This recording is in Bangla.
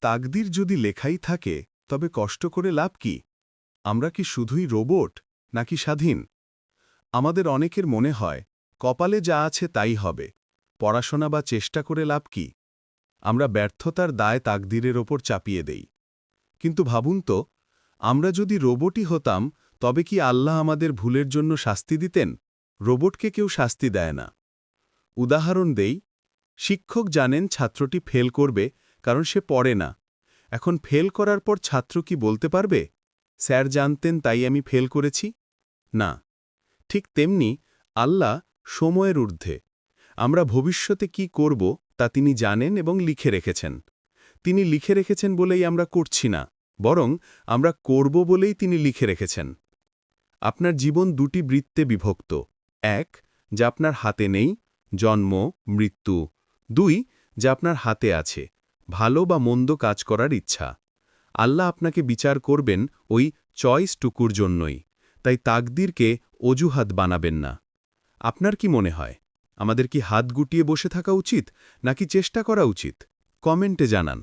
তাকদির যদি লেখাই থাকে তবে কষ্ট করে লাভ কি? আমরা কি শুধুই রোবট নাকি স্বাধীন? আমাদের অনেকের মনে হয় কপালে যা আছে তাই হবে, পড়াশোনা বা চেষ্টা করে লাভ কি? আমরা ব্যর্থতার দায় তাকদিরের ওপর চাপিয়ে দেই। কিন্তু ভাবুন তো, আমরা যদি রোবটই হতাম তবে কি আল্লাহ আমাদের ভুলের জন্য শাস্তি দিতেন? রোবটকে কেউ শাস্তি দেয় না। উদাহরণ দেই, শিক্ষক জানেন ছাত্রটি ফেল করবে কারণ সে পড়ে না। এখন ফেল করার পর ছাত্র কি বলতে পারবে, স্যার জানতেন তাই আমি ফেল করেছি? না। ঠিক তেমনি আল্লাহ সময়ের ঊর্ধ্বে। আমরা ভবিষ্যতে কি করব তা তিনি জানেন এবং লিখে রেখেছেন। তিনি লিখে রেখেছেন বলেই আমরা করছি না, বরং আমরা করব বলেই তিনি লিখে রেখেছেন। আপনার জীবন দুটি বৃত্তে বিভক্ত। এক, যা আপনার হাতে নেই, জন্ম, মৃত্যু। দুই, যা আপনার হাতে আছে, ভালো বা মন্দ কাজ করার ইচ্ছা। আল্লাহ আপনাকে বিচার করবেন ওই চয়েসটুকুর জন্যই, তাই তাকদিরকে অজুহাত বানাবেন না। আপনার কি মনে হয়, আমাদের কি হাত গুটিয়ে বসে থাকা উচিত নাকি চেষ্টা করা উচিত? কমেন্টে জানান।